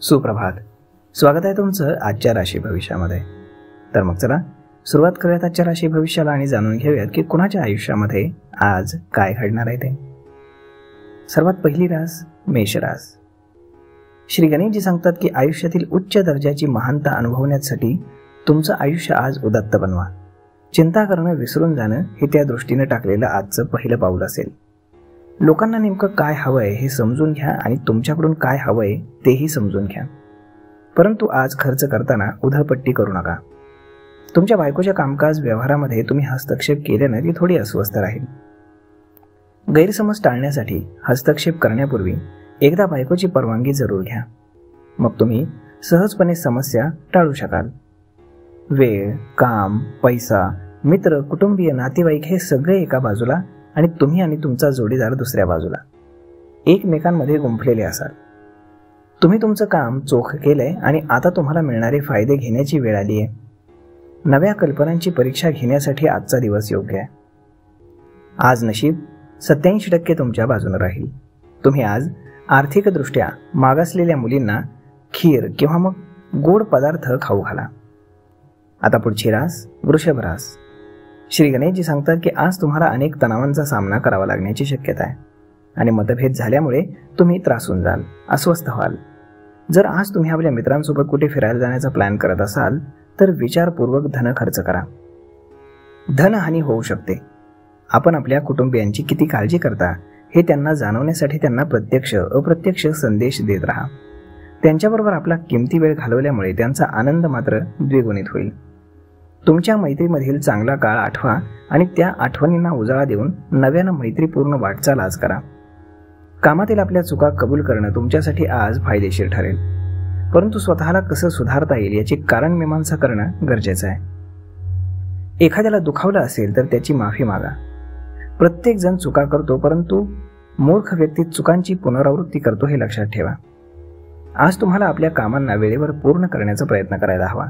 सुप्रभात. स्वागत आहे तुमचं आजच्या राशी भविष्यामध्ये. तर मग चला सुरुवात करूयात आजच्या राशी भविष्याला आणि जाणून घेऊयात की कुणाच्या आयुष्यामध्ये आज काय घडणार आहे ते. सर्वात पहिली रास मेष रास. श्री गणेशजी सांगतात की आयुष्यातील उच्च दर्जाची महानता अनुभवण्यासाठी तुमचं आयुष्य आज उदात्त बनवा. चिंता करणं विसरून जाणं हे त्या दृष्टीने टाकलेलं आजचं पहिलं पाऊल असेल. लोकांना नेमकं काय हवंय हे समजून घ्या आणि तुमच्याकडून काय हवंय तेही समजून घ्या. परंतु आज खर्च करताना उधळपट्टी करू नका. तुमच्या बायकोच्या कामकाज व्यवहारामध्ये तुम्ही हस्तक्षेप केल्याने ती थोडी अस्वस्थ राहील. गैरसमज टाळण्यासाठी हस्तक्षेप करण्यापूर्वी एकदा बायकोची परवानगी जरूर घ्या. मग तुम्ही सहजपणे समस्या टाळू शकाल. वेळ, काम, पैसा, मित्र, कुटुंबीय, नातेवाईक हे सगळे एका बाजूला आणि तुम्ही आणि तुमचा जोडीदार दुसऱ्या बाजूला एकमेकांमध्ये गुंफलेले असाल. तुम्ही तुमचं काम चोख केलंय आणि आता तुम्हाला मिळणारे फायदे घेण्याची वेळ आली आहे. नव्या कल्पनांची परीक्षा घेण्यासाठी आजचा दिवस योग्य आहे. आज नशीब 87% तुमच्या बाजूने राहील. तुम्ही आज आर्थिकदृष्ट्या मागासलेल्या मुलींना खीर किंवा मग गोड पदार्थ खाऊ घाला. आता पुढची रास वृषभ रास. श्री गणेशजी सांगतात की आज तुम्हाला अनेक तणावांचा सामना करावा लागण्याची शक्यता आहे आणि मतभेद झाल्यामुळे तुम्ही त्रासून जाल, अस्वस्थ व्हाल. जर आज तुम्ही आपल्या मित्रांसोबत कुठे फिरायला जाण्याचा प्लॅन करत असाल तर विचारपूर्वक धन खर्च करा. धनहानी होऊ शकते. आपण आपल्या कुटुंबियांची किती काळजी करता हे त्यांना जाणवण्यासाठी त्यांना प्रत्यक्ष अप्रत्यक्ष संदेश देत राहा. त्यांच्याबरोबर आपला किमती वेळ घालवल्यामुळे त्यांचा आनंद मात्र द्विगुणित होईल. तुमच्या मैत्रीमधील चांगला काळ आठवा आणि त्या आठवणींना उजाळा देऊन नव्यानं मैत्रीपूर्ण वाटचाल आज करा. कामातील आपल्या चुका कबूल करणं तुमच्यासाठी आज फायदेशीर ठरेल. परंतु स्वतःला कसं सुधारता येईल याची कारण मीमांसा करणं गरजेचं आहे. एखाद्याला दुखावलं असेल तर त्याची माफी मागा. प्रत्येक जण चुका करतो, परंतु मूर्ख व्यक्ती चुकांची पुनरावृत्ती करतो हे लक्षात ठेवा. आज तुम्हाला आपल्या कामांना वेळेवर पूर्ण करण्याचा प्रयत्न करायला हवा.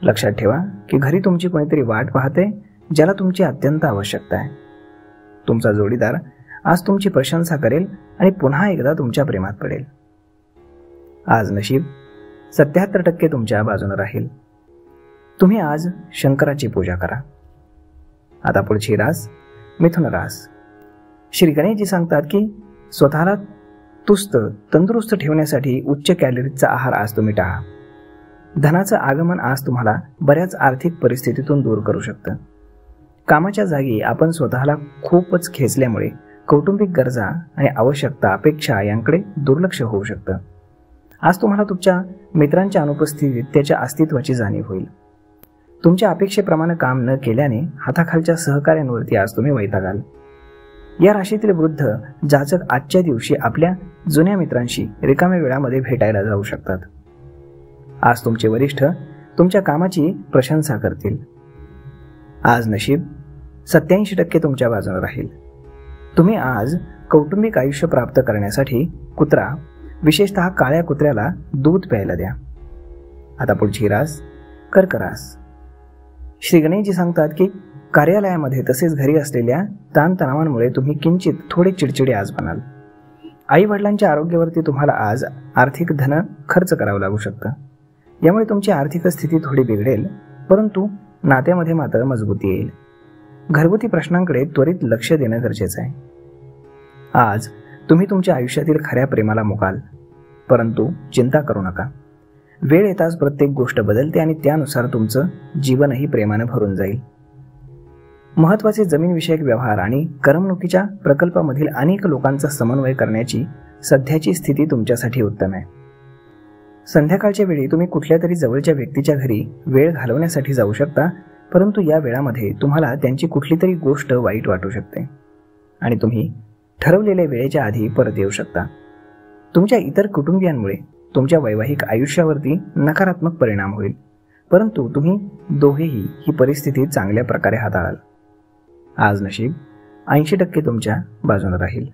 लक्षात ठेवा की घरी तुमची कोणीतरी वाट पाहते ज्याला तुमची अत्यंत आवश्यकता आहे. तुमचा जोडीदार आज तुमची प्रशंसा करेल आणि पुन्हा एकदा तुमच्या प्रेमात पडेल. आज नशीब 77% तुमच्या बाजूने राहील. तुम्ही आज शंकराची पूजा करा. आता पुढची रास मिथुन रास. श्री गणेशजी सांगतात की स्वतःला तंदुरुस्त ठेवण्यासाठी उच्च कॅलरीजचा आहार आज तुम्ही टाळा. धनाचं आगमन आज तुम्हाला बऱ्याच आर्थिक परिस्थितीतून दूर करू शकतं. कामाच्या जागी आपण स्वतःला खूपच खेचल्यामुळे कौटुंबिक गरजा आणि आवश्यकता अपेक्षा यांकडे दुर्लक्ष होऊ शकतं. आज तुम्हाला तुमच्या मित्रांच्या अनुपस्थितीत त्याच्या अस्तित्वाची जाणीव होईल. तुमच्या अपेक्षेप्रमाणे काम न केल्याने हाताखालच्या सहकाऱ्यांवरती आज तुम्ही वैतागाल. या राशीतील वृद्ध जाचक आजच्या दिवशी आपल्या जुन्या मित्रांशी रिकाम्या वेळामध्ये भेटायला जाऊ शकतात. आज तुमचे वरिष्ठ तुमच्या कामाची प्रशंसा करतील. आज नशीब 87% तुमच्या बाजूने राहील. तुम्ही आज कौटुंबिक आयुष्य प्राप्त करण्यासाठी कुत्रा, विशेषतः काळ्या कुत्र्याला दूध प्यायला द्या. आता पुढची रास कर्क रास. श्री गणेशजी सांगतात की कार्यालयामध्ये तसेच घरी असलेल्या ताणतणावांमुळे तुम्ही किंचित थोडे चिडचिडे आज बनाल. आई वडिलांच्या आरोग्यावरती तुम्हाला आज आर्थिक धन खर्च करावं लागू शकतं. यामुळे तुमची आर्थिक स्थिती थोडी बिघडेल, परंतु नात्यामध्ये मात्र मजबूती येईल. घरगुती प्रश्नांकडे त्वरित लक्ष देणं गरजेचं आहे. आज तुम्ही तुमच्या आयुष्यातील खऱ्या प्रेमाला मुकाल, परंतु चिंता करू नका. वेळ येताच प्रत्येक गोष्ट बदलते आणि त्यानुसार तुमचं जीवनही प्रेमानं भरून जाईल. महत्त्वाचे जमीनविषयक व्यवहार आणि करमणुकीच्या प्रकल्पामधील अनेक लोकांचा समन्वय करण्याची सध्याची स्थिती तुमच्यासाठी उत्तम आहे. संध्याकाळच्या वेळी तुम्ही कुठल्या तरी जवळच्या व्यक्तीच्या घरी वेळ घालवण्यासाठी जाऊ शकता, परंतु या वेळामध्ये तुम्हाला त्यांची कुठली तरी गोष्ट वाईट वाटू शकते आणि तुम्ही ठरवलेल्या वेळेच्या आधी परत येऊ शकता. तुमच्या इतर कुटुंबियांमुळे तुमच्या वैवाहिक आयुष्यावरती नकारात्मक परिणाम होईल, परंतु तुम्ही दोघेही ही परिस्थिती चांगल्या प्रकारे हाताळाल. आज नशीब 80% तुमच्या बाजूने राहील.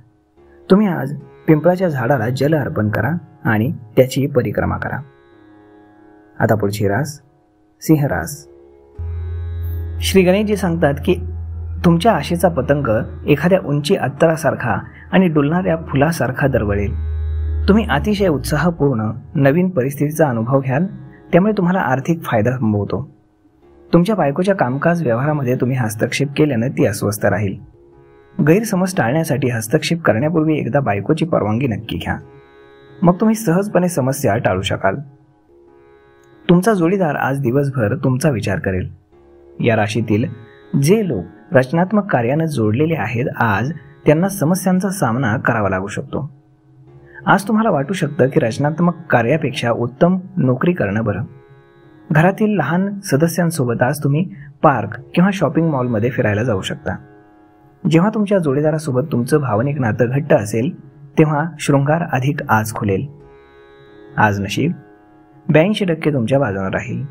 तुम्ही आज पिंपळाच्या झाडाला जल अर्पण करा आणि त्याची परिक्रमा करा. आता पुढची रास सिंह रास. श्री गणेशजी सांगतात की तुमच्या आशेचा पतंग एखाद्या उंची अत्तरासारखा आणि डुलणाऱ्या फुलासारखा दरवळेल. तुम्ही अतिशय उत्साहपूर्ण नवीन परिस्थितीचा अनुभव घ्याल, त्यामुळे तुम्हाला आर्थिक फायदा संभवतो. तुमच्या बायकोच्या कामकाज व्यवहारामध्ये तुम्ही हस्तक्षेप केल्यानं ती अस्वस्थ राहील. गैरसमज टाळण्यासाठी हस्तक्षेप करण्यापूर्वी एकदा बायकोची परवानगी नक्की घ्या, मग तुम्ही सहजपणे समस्या टाळू शकाल. तुमचा जोडीदार आज दिवसभर तुमचा विचार करेल. या राशीतील जे लोक रचनात्मक कार्याने जोडलेले आहेत, आज त्यांना समस्यांचा सामना करावा लागू शकतो. आज तुम्हाला वाटू शकतं की रचनात्मक कार्यापेक्षा उत्तम नोकरी करणं बरं. घरातील लहान सदस्यांसोबत आज तुम्ही पार्क किंवा शॉपिंग मॉलमध्ये फिरायला जाऊ शकता. जेव्हा तुमच्या जोडीदारासोबत तुमचं भावनिक नातं घट्ट असेल, तेव्हा शृंगार अधिक आज खुलेल. आज नशीब 82% तुमच्या बाजूने राहील.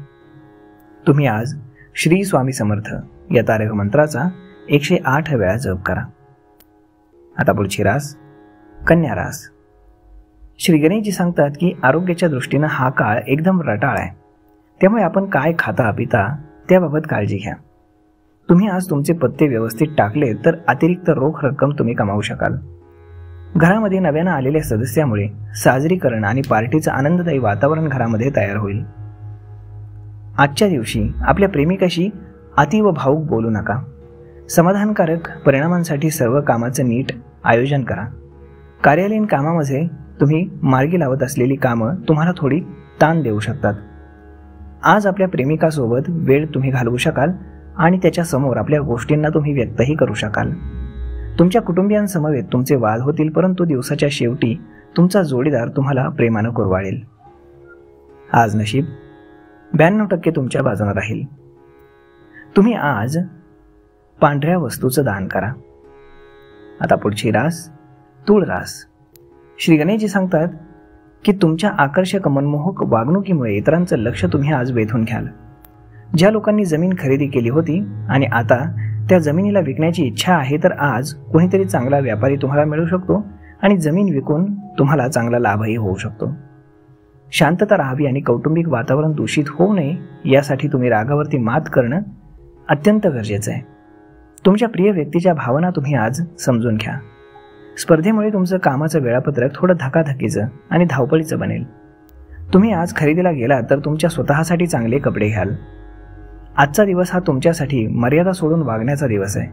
तुम्ही आज श्री स्वामी समर्थ या तारक मंत्राचा 108 वेळा जप करा. आता पुढची रास कन्या रास. श्री गणेशजी सांगतात की आरोग्याच्या दृष्टीनं हा काळ एकदम रटाळ आहे, त्यामुळे आपण काय खाता पिता त्याबाबत काळजी घ्या. तुम्ही आज तुमचे पत्ते व्यवस्थित टाकले तर अतिरिक्त रोख रक्कम तुम्ही कमावू शकाल. घरामध्ये नव्यानं आलेल्या सदस्यामुळे साजरीकरण आणि पार्टीचं आनंददायी वातावरण घरामध्ये तयार होईल. आजच्या दिवशी आपल्या प्रेमिकाशी अति व भावुक बोलू नका. समाधानकारक परिणामांसाठी सर्व कामाचं नीट आयोजन करा. कार्यालयीन कामामध्ये तुम्ही मार्गी लावत असलेली कामं तुम्हाला थोडी ताण देऊ शकतात. आज आपल्या प्रेमिकासोबत वेळ तुम्ही घालवू शकाल आणि त्याच्या समोर आपल्या गोष्टींना तुम्ही व्यक्तही करू शकाल. तुमच्या कुटुंबियांसमवेत तुमचे वाद होतील, परंतु दिवसाच्या शेवटी तुमचा जोडीदार तुम्हाला प्रेमानं कुरवाळेल. आज नशीब 92% तुमच्या बाजूने राहील. तुम्ही आज पांढऱ्या वस्तूचं दान करा. आता पुढची रास तूळ रास. श्री गणेशजी सांगतात की तुमच्या आकर्षक मनमोहक वागणुकीमुळे इतरांचं लक्ष तुम्ही आज वेधून घ्याल. ज्या लोकांनी जमीन खरेदी केली होती आणि आता त्या जमिनीला विकण्याची इच्छा आहे, तर आज कोणीतरी चांगला व्यापारी तुम्हाला मिळू शकतो आणि जमीन विकून तुम्हाला चांगला लाभही होऊ शकतो. शांतता राहावी आणि कौटुंबिक वातावरण दूषित होऊ नये यासाठी तुम्ही रागावरती मात करणं अत्यंत गरजेचं आहे. तुमच्या प्रिय व्यक्तीच्या भावना तुम्ही आज समजून घ्या. स्पर्धेमुळे तुमचं कामाचं वेळापत्रक थोडं धकाधकीचं आणि धावपळीचं बनेल. तुम्ही आज खरेदीला गेलात तर तुमच्या स्वतःसाठी चांगले कपडे घ्याल. आजचा दिवस हा तुमच्यासाठी मर्यादा सोडून वागण्याचा दिवस आहे.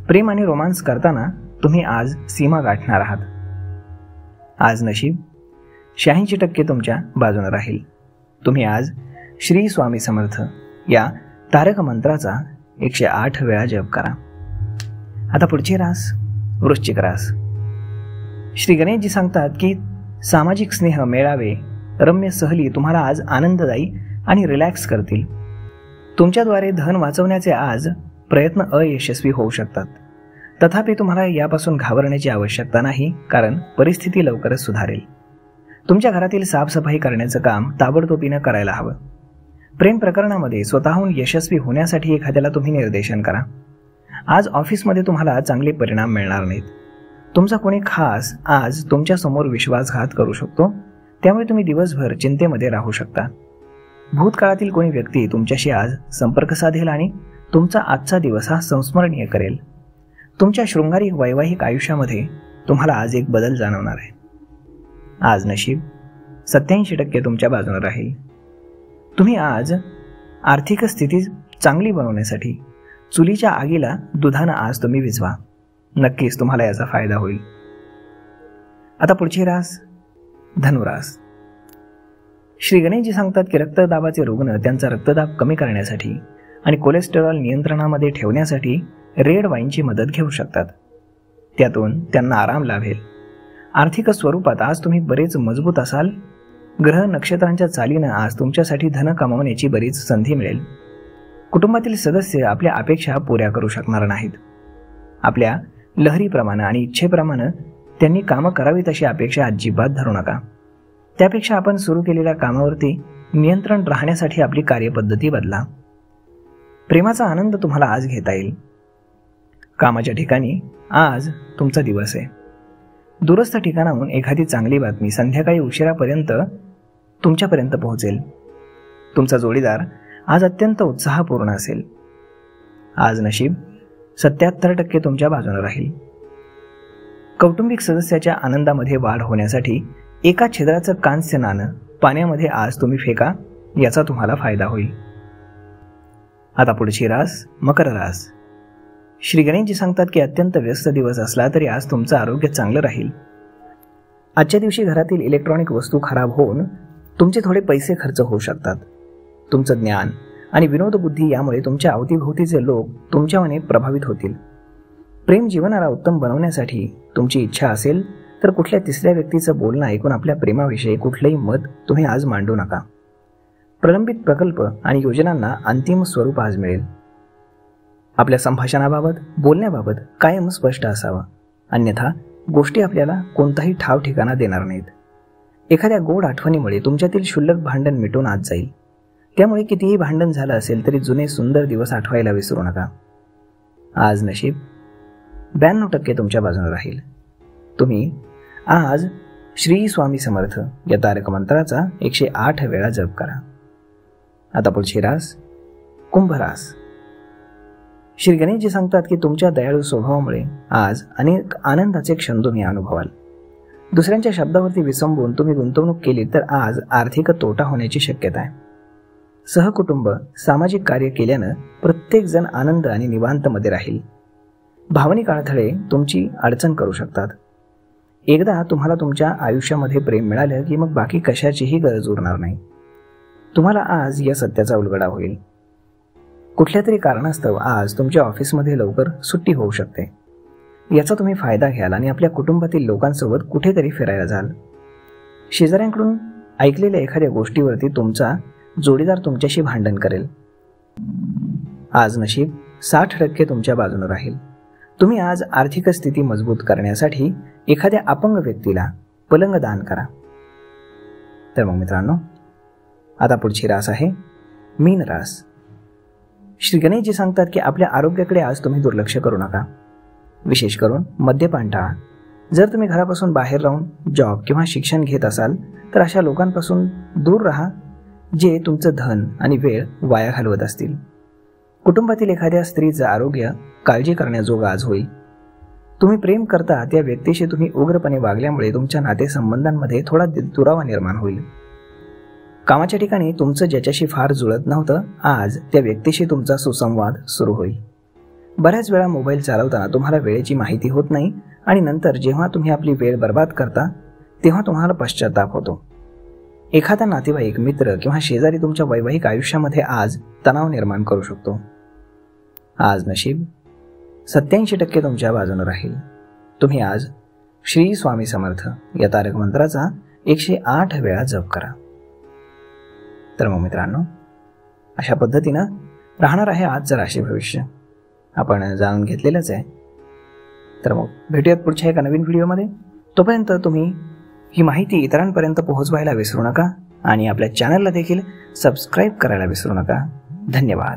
प्रेम आणि रोमांस करताना तुम्ही आज सीमा गाठणार आहात. आज नशीब 86% तुमच्या बाजूने राहील. तुम्ही आज श्री स्वामी समर्थ या तारक मंत्राचा 108 वेळा जप करा. आता पुढची रास वृश्चिक रास. श्री गणेशजी सांगतात की सामाजिक स्नेह, मेळावे, रम्य सहली तुम्हाला आज आनंददायी आणि रिलॅक्स करतील. तुमच्याद्वारे धन वाचवण्याचे आज प्रयत्न अयशस्वी होऊ शकतात. तथापि तुम्हाला यापासून घाबरण्याची आवश्यकता नाही, कारण परिस्थिती लवकरच सुधारेल. तुमच्या घरातील साफसफाई करण्याचं काम ताबडतोबीनं करायला हवं. प्रेम प्रकरणामध्ये स्वतःहून यशस्वी होण्यासाठी एखाद्याला तुम्ही निर्देशन करा. आज ऑफिसमध्ये तुम्हाला चांगले परिणाम मिळणार नाहीत. तुमचा कोणी खास आज तुमच्या समोर विश्वासघात करू शकतो, त्यामुळे तुम्ही दिवसभर चिंतेमध्ये राहू शकता. भूतकाळातील कोणी व्यक्ती तुमच्याशी आज संपर्क साधेल आणि तुमचा आजचा दिवस हा संस्मरणीय करेल. तुमच्या शृंगारिक वैवाहिक आयुष्यामध्ये तुम्हाला आज एक बदल जाणवणार आहे. आज नशीब 87% तुमच्या बाजूने राहील. तुम्ही आज आर्थिक स्थिती चांगली बनवण्यासाठी चुलीच्या आगीला दुधानं आज तुम्ही विझवा. नक्कीच तुम्हाला याचा फायदा होईल. आता पुढची रास धनुरास. श्री गणेशजी सांगतात की रक्तदाबाचे रुग्ण त्यांचा रक्तदाब कमी करण्यासाठी आणि कोलेस्टेरॉल नियंत्रणामध्ये ठेवण्यासाठी रेड वाईनची मदत घेऊ शकतात. त्यातून त्यांना आराम लाभेल. आर्थिक स्वरूपात आज तुम्ही बरेच मजबूत असाल. ग्रह नक्षत्रांच्या चालीनं आज तुमच्यासाठी धन कमावण्याची बरीच संधी मिळेल. कुटुंबातील सदस्य आपल्या अपेक्षा पुऱ्या करू शकणार नाहीत. आपल्या लहरीप्रमाणे आणि इच्छेप्रमाणे त्यांनी कामं करावीत अशी अपेक्षा अजिबात धरू नका. त्यापेक्षा आपण सुरू केलेल्या कामावरती नियंत्रण राहण्यासाठी आपली कार्यपद्धती बदला. प्रेमाचा आनंद तुम्हाला आज घेता येईल. कामाच्या ठिकाणी आज तुमचा दिवस आहे. दूरस्थ ठिकाणाहून एखादी चांगली बातमी संध्याकाळी उशिरापर्यंत तुमच्यापर्यंत पोहोचेल. तुमचा जोडीदार आज अत्यंत उत्साहपूर्ण असेल. आज नशीब 77% तुमच्या बाजूने राहील. कौटुंबिक सदस्याच्या आनंदामध्ये वाढ होण्यासाठी एका छिद्राचं कांस्य नाणं पाण्यामध्ये आज तुम्ही फेका, याचा तुम्हाला फायदा होईल. आता पुढची रास मकर रास. श्री गणेशजी सांगतात की अत्यंत व्यस्त दिवस असला तरी आज तुमचं आरोग्य चांगलं राहील. आजच्या दिवशी घरातील इलेक्ट्रॉनिक वस्तू खराब होऊन तुमचे थोडे पैसे खर्च होऊ शकतात. तुमचं ज्ञान आणि विनोदबुद्धी यामुळे तुमच्या अवतीभोवतीचे लोक तुमच्याने प्रभावित होतील. प्रेम जीवनाला उत्तम बनवण्यासाठी तुमची इच्छा असेल तर कुठल्या तिसऱ्या व्यक्तीचं बोलणं ऐकून आपल्या प्रेमाविषयी कुठलंही मत तुम्ही आज मांडू नका. प्रलंबित प्रकल्प आणि योजनांना अंतिम स्वरूप आज मिळेल. आपल्या संभाषणाबाबत, बोलण्याबाबत कायम स्पष्ट असावं, अन्यथा गोष्टी आपल्याला कोणताही ठाव ठिकाणा देणार नाहीत. एखाद्या गोड आठवणीमुळे तुमच्यातील क्षुल्लक भांडण मिटून आज जाईल. त्यामुळे कितीही भांडण झालं असेल तरी जुने सुंदर दिवस आठवायला विसरू नका. आज नशीब 92% तुमच्या बाजूने राहील. तुम्ही आज श्री स्वामी समर्थ या तारक मंत्राचा 108 वेळा जप करा. आता पुढची रास कुंभ रास. श्री गणेशजी सांगतात की तुमच्या दयाळू स्वभावामुळे आज अनेक आनंदाचे क्षण तुम्ही अनुभवाल. दुसऱ्यांच्या शब्दावरती विसंबून तुम्ही गुंतवणूक केली तर आज आर्थिक तोटा होण्याची शक्यता आहे. सहकुटुंब सामाजिक कार्य केल्यानं प्रत्येक जण आनंद आणि निवांतमध्ये राहील. भावनिक अडथळे तुमची अडचण करू शकतात. एकदा तुम्हाला तुमच्या आयुष्यामध्ये प्रेम मिळालं की मग बाकी कशाचीही गरज उरणार नाही. तुम्हाला आज या सत्याचा उलगडा होईल. कुठल्या तरी कारणास्तव आज तुमच्या ऑफिसमध्ये लवकर सुट्टी होऊ शकते. याचा तुम्ही फायदा घ्याल आणि आपल्या कुटुंबातील लोकांसोबत कुठेतरी फिरायला जाल. शेजाऱ्यांकडून ऐकलेल्या एखाद्या गोष्टीवरती तुमचा जोडीदार तुमच्याशी भांडण करेल. आज नशीब 60% तुमच्या बाजूने राहील. तुम्ही आज आर्थिक स्थिती मजबूत करण्यासाठी एखाद्या अपंग व्यक्तीला पलंग दान करा. तर मग मित्रांनो, आता पुढची रास आहे मीन रास. श्री गणेशजी सांगतात की आपल्या आरोग्याकडे आज तुम्ही दुर्लक्ष करू नका. विशेष करून मद्यपान टाळा. जर तुम्ही घरापासून बाहेर राहून जॉब किंवा शिक्षण घेत असाल तर अशा लोकांपासून दूर राहा जे तुमचं धन आणि वेळ वाया घालवत असतील. कुटुंबातील एखाद्या स्त्रीचं आरोग्य काळजी करण्याजोगं आज होईल. तुम्ही प्रेम करता त्या व्यक्तीशी तुम्ही उग्रपणे वागल्यामुळे तुमच्या नातेसंबंधांमध्ये थोडा दुरावा निर्माण होईल. कामाच्या ठिकाणी तुमचं ज्याच्याशी फार जुळत नव्हतं, आज त्या व्यक्तीशी तुमचा सुसंवाद सुरू होईल. बऱ्याच वेळा मोबाईल चालवताना तुम्हाला वेळेची माहिती होत नाही आणि नंतर जेव्हा तुम्ही आपली वेळ बर्बाद करता तेव्हा तुम्हाला पश्चाताप होतो. एखादा नातेवाईक, मित्र किंवा शेजारी तुमच्या वैवाहिक आयुष्यामध्ये आज तणाव निर्माण करू शकतो. आज नशीब 87% तुमच्या बाजूने राहील. तुम्ही आज श्री स्वामी समर्थ या तारक मंत्राचा 108 वेळा जप करा. तर मग मित्रांनो, अशा पद्धतीनं राहणार आहे आजचं राशी भविष्य. आपण जाणून घेतलेलंच आहे. तर मग भेटूयात पुढच्या एका नवीन व्हिडिओमध्ये. तोपर्यंत तुम्ही ही माहिती इतरांपर्यंत पोहोचवायला विसरू नका आणि आपल्या चॅनलला देखील सबस्क्राईब करायला विसरू नका. धन्यवाद.